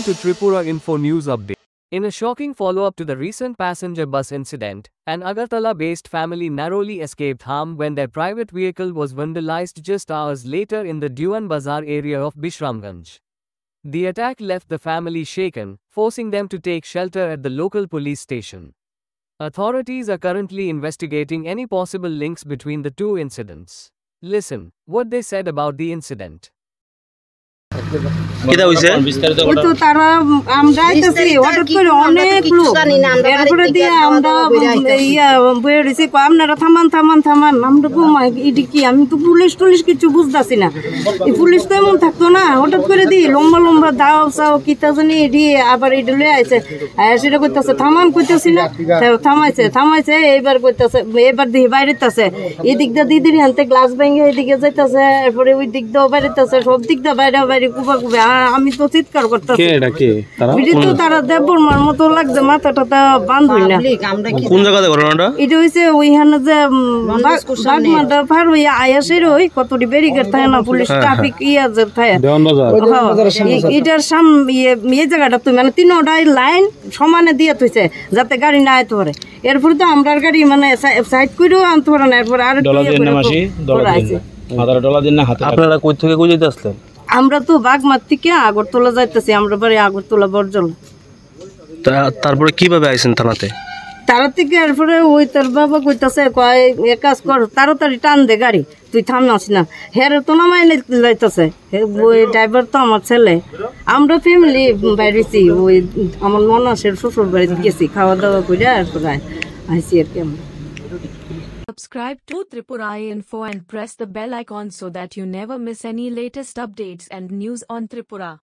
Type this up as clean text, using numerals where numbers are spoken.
to Tripura Info News Update. In a shocking follow-up to the recent passenger bus incident, an Agartala-based family narrowly escaped harm when their private vehicle was vandalized just hours later in the Dewan Bazar area of Bishramganj. The attack left the family shaken, forcing them to take shelter at the local police station. Authorities are currently investigating any possible links between the two incidents. Listen what they said about the incident. কিটা হইছে ওই তো তারা আমরা আইতাছি হঠাৎ করে অনেক লোক এরপরে দিয়ে আমরা বেরিয়েছি আপনারা থামান থামান থামান আমরা ঘুমাই এটি কি আমি তো পুলিশ টুলিশ কিছু বুঝতেছি না এই পুলিশ তো এমন থাকতো না হঠাৎ করে দিই লম্বা লম্বা দাও চাও কিতা জানি এটি আবার এটি লয়ে আইছে সেটা করতেছে থামান কইতেছি না থামাইছে এইবার কইতেছে এবার দিয়ে বাইরেতেছে এদিক দিয়ে দিদির হাতে গ্লাস ভেঙে এদিকে যাইতেছে এরপরে ওই দিক দিয়েও বাইরেতেছে সব দিক দিয়ে বাইরে বাইরে কুবা কুবে আমি তো চিৎকার করতেছি তো তারা দেববর্মার মতো লাগছে মাথাটা বান্ধই না কোন জায়গাতে ঘটনাটা এটা হইছে ওইখানে যে বাগমাটা পার হইয়া আয়াসের ওই কতটি ব্যারিকেড থাকে না পুলিশ ট্রাফিক ইয়া যে থাকে এটার সামনে এই জায়গাটা তুই মানে তিনটাই লাইন সমানে দিয়ে তুইছে যাতে গাড়ি না আইতে পারে এরপরে তো আমরা গাড়ি মানে সাইড করেও আনতে পারে না এরপর আর আপনারা কই থেকে কই যাইতে আসলেন আমরা তো বাগমার থেকে আগরতলা যাইতেছি আমরা বাড়ি আগরতলা বর্জল তারপরে কিভাবে আইছেন থানাতে তারা থেকে এরপরে ওই তোর বাবা কইতাছে কয় এক কাজ কর তাড়াতাড়ি টান দে গাড়ি তুই থামনাস না হেরে তো নামাই লাইতেছে ওই ড্রাইভার তো আমার ছেলে আমরা ফ্যামিলি বাইরেছি ওই আমার ননাসের শ্বশুর বাড়িতে গেছি খাওয়া দাওয়া করে এরপরে আইসি আর কি আমরা Subscribe to Tripura Info and press the bell icon so that you never miss any latest updates and news on Tripura.